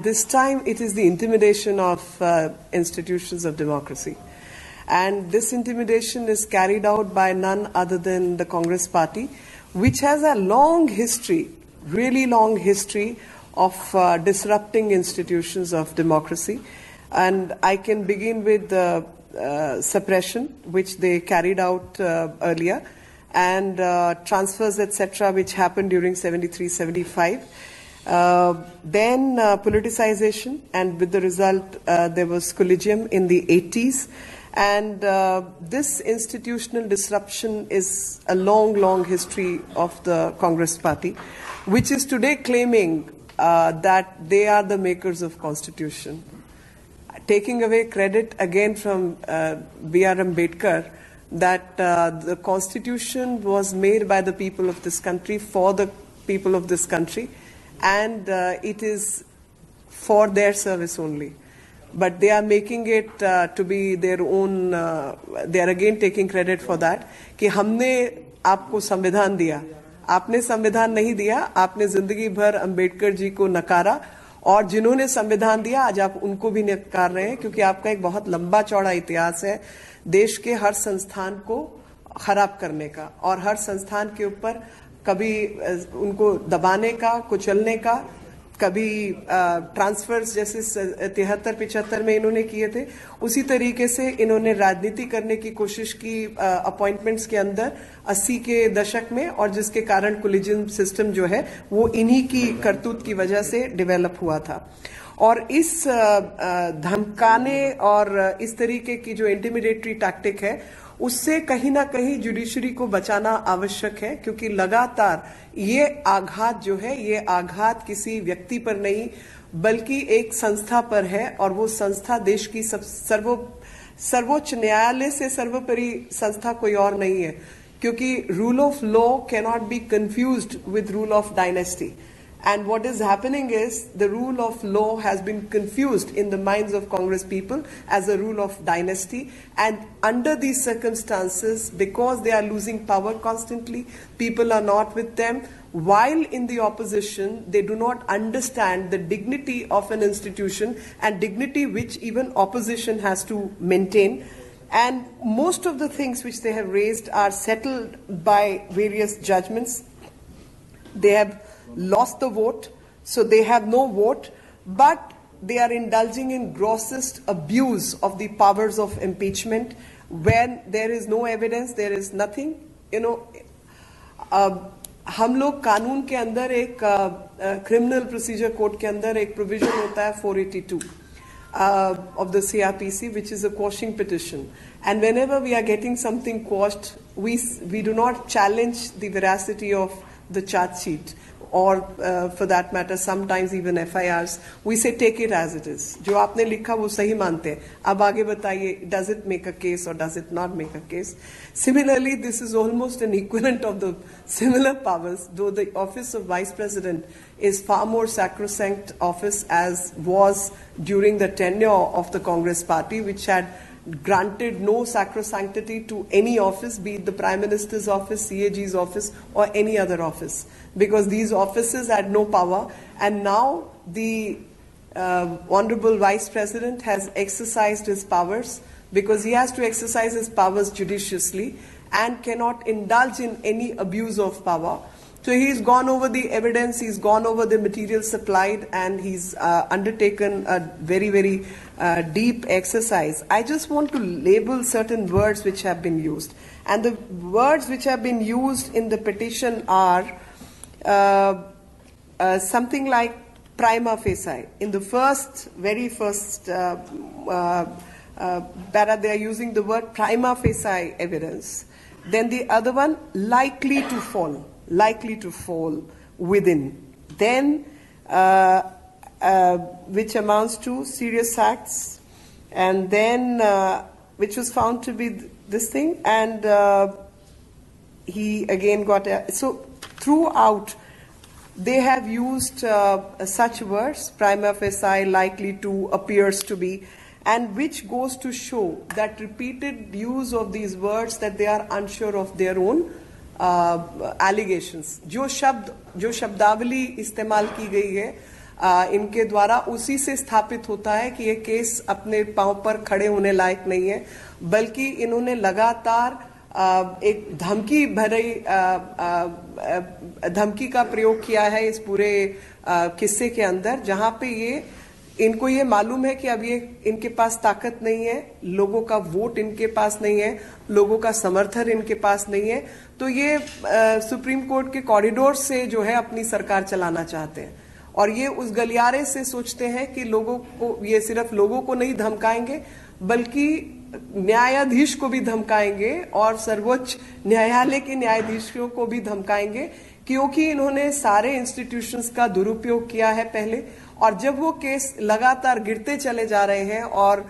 This time it is the intimidation of institutions of democracy. And this intimidation is carried out by none other than the Congress Party, which has a long history, really long history of disrupting institutions of democracy. And I can begin with the suppression, which they carried out earlier, and transfers, etc., which happened during 73-75. Then politicization, and with the result there was collegium in the 80s. And this institutional disruption is a long, long history of the Congress Party, which is today claiming that they are the makers of Constitution. Taking away credit again from B.R. Ambedkar, that the Constitution was made by the people of this country, for the people of this country, and it is for their service only. But they are making it to be their own, they are again taking credit for that, कि हमने आपको संविधान दिया, आपने संविधान नहीं दिया, आपने जिंदगी भर अंबेडकर जी को नकारा, और जिन्होंने संविधान दिया आज आप उनको भी नकार रहे हैं, क्योंकि आपका एक बहुत लंबा चौड़ा इतिहास है देश के हर संस्थान को खराब करने का, और हर संस्थान के ऊपर कभी उनको दबाने का, कुचलने का, कभी ट्रांसफर्स जैसे 73-75 में इन्होंने किए थे, उसी तरीके से इन्होंने राजनीति करने की कोशिश की अपॉइंटमेंट्स के अंदर 80 के दशक में, और जिसके कारण कोलिजियम सिस्टम जो है वो इन्हीं की करतूत की वजह से डेवलप हुआ था। और इस धमकाने और इस तरीके की जो इंटिमिडेटरी टैक्टिक है, उससे कहीं ना कहीं जुडिशरी को बचाना आवश्यक है, क्योंकि लगातार ये आघात जो है, ये आघात किसी व्यक्ति पर नहीं बल्कि एक संस्था पर है, और वो संस्था देश की सर्वोच्च न्यायालय से सर्वोपरि संस्था कोई और नहीं है, क्योंकि rule of law can not be confused with rule of dynasty. And what is happening is the rule of law has been confused in the minds of Congress people as a rule of dynasty. And under these circumstances, because they are losing power constantly, people are not with them. While in the opposition, they do not understand the dignity of an institution, and dignity which even opposition has to maintain. And most of the things which they have raised are settled by various judgments. They have lost the vote, so they have no vote, but they are indulging in grossest abuse of the powers of impeachment when there is no evidence, there is nothing. You know, हम लोग कानून के अंदर एक criminal procedure code के अंदर एक provision होता है 482 of the CRPC, which is a quashing petition, and whenever we are getting something quashed, we do not challenge the veracity of the charge sheet, or for that matter sometimes even FIRs. We say take it as it is. जो आपने लिखा वो सही मानते हैं, अब आगे बताइए, does it make a case or does it not make a case? Similarly, this is almost an equivalent of the similar powers, though the office of Vice President is far more sacrosanct office, as was during the tenure of the Congress Party, which had granted no sacrosanctity to any office, be it the Prime Minister's office, CAG's office, or any other office, because these offices had no power. And now the Honorable Vice President has exercised his powers, because he has to exercise his powers judiciously and cannot indulge in any abuse of power. So he's gone over the evidence, he's gone over the material supplied, and he's undertaken a very, very deep exercise. I just want to label certain words which have been used. And the words which have been used in the petition are something like prima facie. In the very first para, they are using the word prima facie evidence. Then the other one, likely to fall within. Then, which amounts to serious acts, and then which was found to be this thing, and he again got so throughout they have used such words, prima facie, likely to, appears to be, and which goes to show that repeated use of these words, that they are unsure of their own allegations. जो शब्दावली इस्तेमाल की गई है, इनके द्वारा उसी से स्थापित होता है कि ये केस अपने पांव पर खड़े होने लायक नहीं है, बल्कि इन्होंने लगातार एक धमकी भरी धमकी का प्रयोग किया है इस पूरे किस्से के अंदर, जहां पे इनको ये मालूम है कि अब ये इनके पास ताकत नहीं है, लोगों का वोट इनके पास नहीं है, लोगों का समर्थन इनके पास नहीं है, तो ये सुप्रीम कोर्ट के कॉरिडोर से जो है अपनी सरकार चलाना चाहते हैं। और ये उस गलियारे से सोचते हैं कि लोगों को, ये सिर्फ लोगों को नहीं धमकाएंगे बल्कि न्यायाधीश को भी धमकाएंगे और सर्वोच्च न्यायालय के न्यायाधीशों को भी धमकाएंगे, क्योंकि इन्होंने सारे इंस्टीट्यूशंस का दुरुपयोग किया है पहले। और जब वो केस लगातार गिरते चले जा रहे हैं और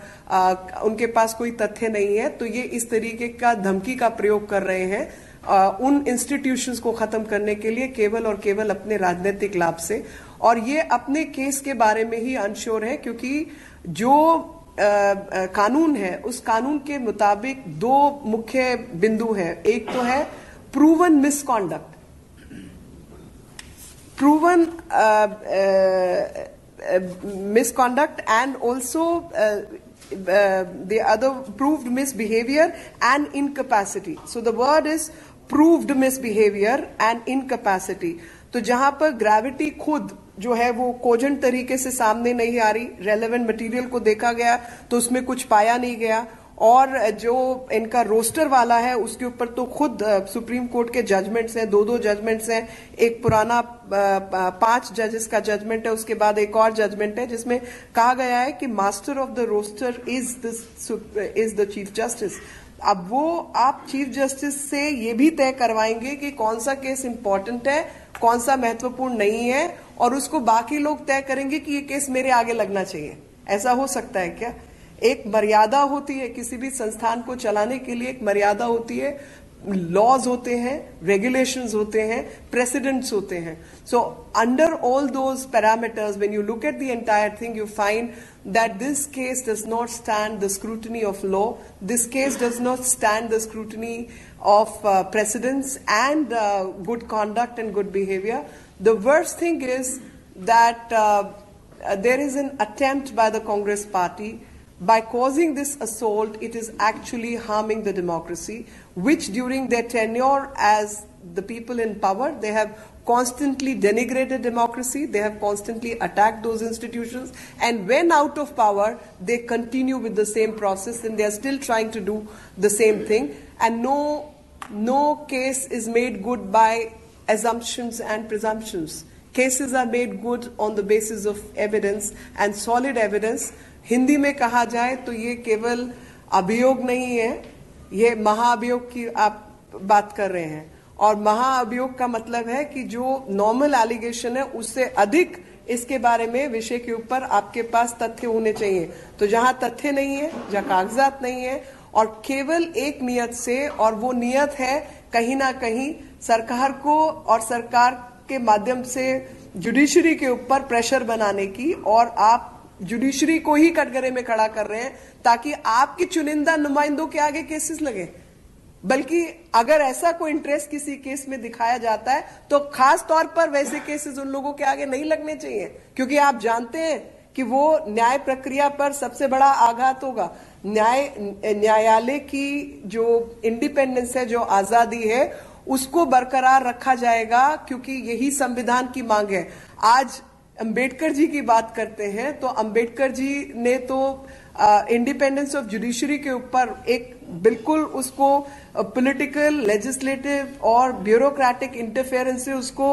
उनके पास कोई तथ्य नहीं है, तो ये इस तरीके का धमकी का प्रयोग कर रहे हैं उन इंस्टीट्यूशंस को खत्म करने के लिए, केवल और केवल अपने राजनीतिक लाभ से। और ये अपने केस के बारे में ही अनश्योर है, क्योंकि जो कानून है उस कानून के मुताबिक दो मुख्य बिंदु हैं। एक तो है proven misconduct, proven misconduct, and also the other proved misbehavior and incapacity. So the word is proved misbehavior and incapacity. तो जहां पर ग्रेविटी खुद जो है वो कोजेंट तरीके से सामने नहीं आ रही, रेलेवेंट मटेरियल को देखा गया तो उसमें कुछ पाया नहीं गया, और जो इनका रोस्टर वाला है उसके ऊपर तो खुद सुप्रीम कोर्ट के जजमेंट्स हैं, दो जजमेंट्स हैं। एक पुराना 5 जजेस का जजमेंट है, उसके बाद एक और जजमेंट है जिसमें कहा गया है कि master of the roster is the chief justice. अब वो आप चीफ जस्टिस से ये भी तय करवाएंगे कि कौन सा केस इंपॉर्टेंट है, कौन सा महत्वपूर्ण नहीं है, और उसको बाकी लोग तय करेंगे कि ये केस मेरे आगे लगना चाहिए। ऐसा हो सकता है क्या? एक मर्यादा होती है, किसी भी संस्थान को चलाने के लिए एक मर्यादा होती है, लॉज होते हैं, रेगुलेशंस होते हैं, प्रेसिडेंट्स होते हैं। So under all those parameters when you look at the entire thing you find that this case does not stand the scrutiny of law, this case does not stand the scrutiny of precedents and good conduct and good behavior. The worst thing is that there is an attempt by the Congress party. By causing this assault, it is actually harming the democracy, which during their tenure as the people in power, they have constantly denigrated democracy, they have constantly attacked those institutions, and when out of power, they continue with the same process, and they are still trying to do the same thing. And no case is made good by assumptions and presumptions. Cases are made good on the basis of evidence and solid evidence. Hindi में कहा जाए तो ये केवल अभियोग नहीं है, ये महाअभियोग की आप बात कर रहे हैं। और महाअभियोग का मतलब है कि जो नॉर्मल एलिगेशन है उससे अधिक इसके बारे में विषय के ऊपर आपके पास तथ्य होने चाहिए। तो जहां तथ्य नहीं है, जहां कागजात नहीं है, और केवल एक नियत से, और वो नियत है कहीं ना कहीं सरकार को और सरकार के माध्यम से जुडिशरी के ऊपर प्रेशर बनाने की, और आप जुडिशरी को ही कटघरे में खड़ा कर रहे हैं ताकि आपकी चुनिंदा नुमाइंदों के आगे केसेस लगे। बल्कि अगर ऐसा कोई इंटरेस्ट किसी केस में दिखाया जाता है तो खास तौर पर वैसे केसेस उन लोगों के आगे नहीं लगने चाहिए, क्योंकि आप जानते हैं कि वो न्याय प्रक्रिया पर सबसे बड़ा आघात होगा। न्यायालय की जो इंडिपेंडेंस है, जो आजादी है, उसको बरकरार रखा जाएगा, क्योंकि यही संविधान की मांग है। आज अंबेडकर जी की बात करते हैं तो अंबेडकर जी ने तो इंडिपेंडेंस ऑफ जुडिशरी के ऊपर एक बिल्कुल उसको पॉलिटिकल, लेजिस्लेटिव और ब्यूरोक्रेटिक इंटरफेरेंस से उसको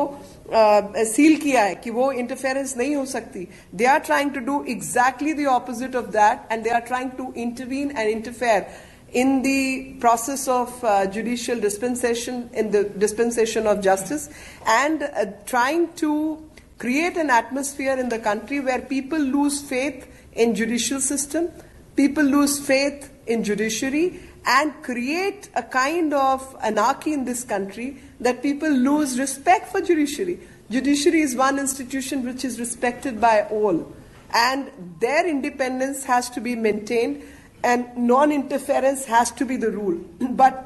सील किया है कि वो इंटरफेरेंस नहीं हो सकती। They are trying to do exactly the opposite of that, and they are trying to intervene and interfere in the process of judicial dispensation, in the dispensation of justice, and trying to create an atmosphere in the country where people lose faith in judicial system, people lose faith in judiciary, and create a kind of anarchy in this country that people lose respect for judiciary. Judiciary is one institution which is respected by all, and their independence has to be maintained, and non-interference has to be the rule. But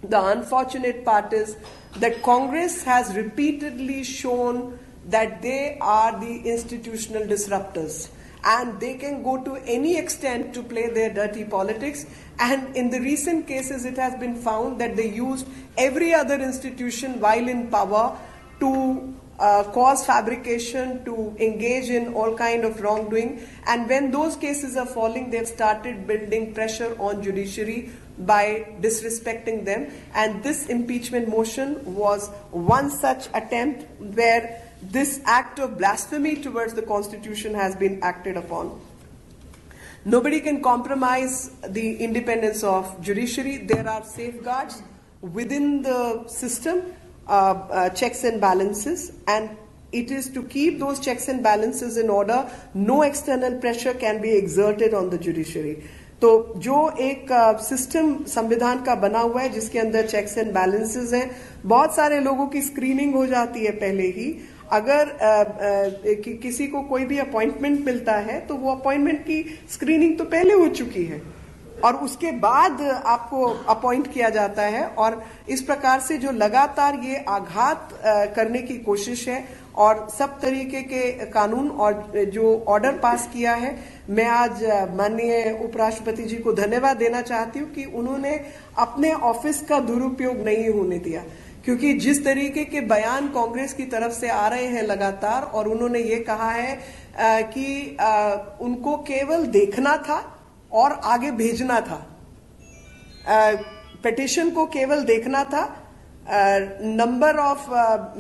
the unfortunate part is that Congress has repeatedly shown that they are the institutional disruptors. And they can go to any extent to play their dirty politics. And in the recent cases, it has been found that they used every other institution while in power to cause fabrication, to engage in all kind of wrongdoing. And when those cases are falling, they've started building pressure on judiciary by disrespecting them. And this impeachment motion was one such attempt where this act of blasphemy towards the Constitution has been acted upon. Nobody can compromise the independence of judiciary. There are safeguards within the system, checks and balances, and it is to keep those checks and balances in order. No external pressure can be exerted on the judiciary. तो जो एक system संविधान का बना हुआ है जिसके अंदर चेक्स एंड बैलेंसेस हैं, बहुत सारे लोगों की स्क्रीनिंग हो जाती है पहले ही. अगर किसी को कोई भी अपॉइंटमेंट मिलता है तो वो अपॉइंटमेंट की स्क्रीनिंग तो पहले हो चुकी है और उसके बाद आपको अपॉइंट किया जाता है. और इस प्रकार से जो लगातार ये आघात करने की कोशिश है और सब तरीके के कानून और जो ऑर्डर पास किया है, मैं आज माननीय उपराष्ट्रपति जी को धन्यवाद देना चाहती हूँ कि उन्होंने अपने ऑफिस का दुरुपयोग नहीं होने दिया. क्योंकि जिस तरीके के बयान कांग्रेस की तरफ से आ रहे हैं लगातार, और उन्होंने ये कहा है कि उनको केवल देखना था और आगे भेजना था, पिटीशन को केवल देखना था, नंबर ऑफ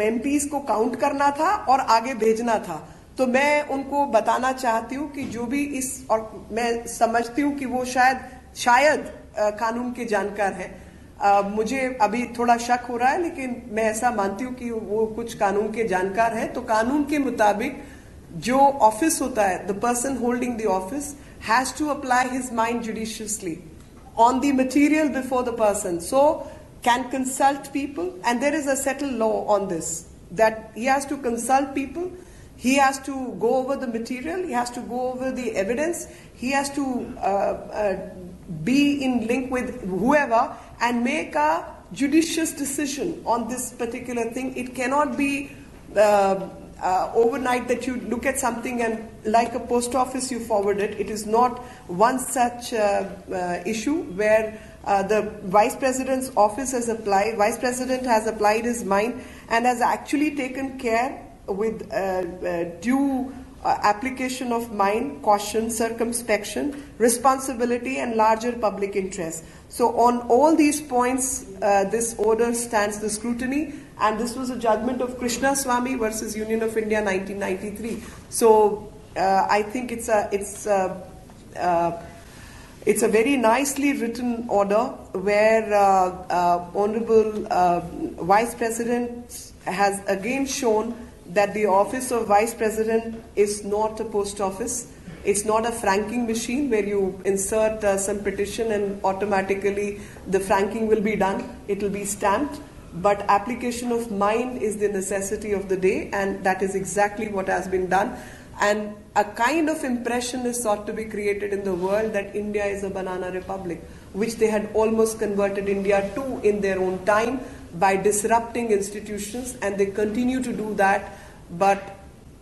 एमपीज को काउंट करना था और आगे भेजना था. तो मैं उनको बताना चाहती हूँ कि जो भी इस, और मैं समझती हूँ कि वो शायद कानून के जानकार हैं. मुझे अभी थोड़ा शक हो रहा है, लेकिन मैं ऐसा मानती हूँ कि वो कुछ कानून के जानकार हैं. तो कानून के मुताबिक जो ऑफिस होता है, the person holding the office has to apply his mind judiciously on the material before the person, so can consult people, and there is a settled law on this, that he has to consult people, he has to go over the material, he has to go over the evidence, he has to be in link with whoever and make a judicious decision on this particular thing. It cannot be overnight that you look at something and like a post office you forward it. It is not one such issue where the vice president's office has applied, vice president has applied his mind and has actually taken care with due application of mind, caution, circumspection, responsibility and larger public interest. So on all these points, this order stands the scrutiny, and this was a judgment of Krishna Swamy versus Union of India 1993. So I think it's a very nicely written order where Honorable Vice President has again shown that the office of Vice President is not a post office. It's not a franking machine where you insert some petition and automatically the franking will be done. It will be stamped. But application of mind is the necessity of the day, and that is exactly what has been done. And a kind of impression is sought to be created in the world that India is a banana republic, which they had almost converted India to in their own time by disrupting institutions, and they continue to do that. But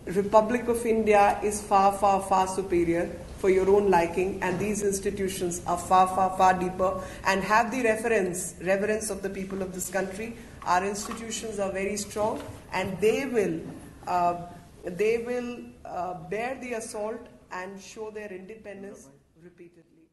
Republic of India is far, far, far superior for your own liking, and these institutions are far, far, far deeper and have the reverence of the people of this country. Our institutions are very strong, and they will bear the assault and show their independence repeatedly.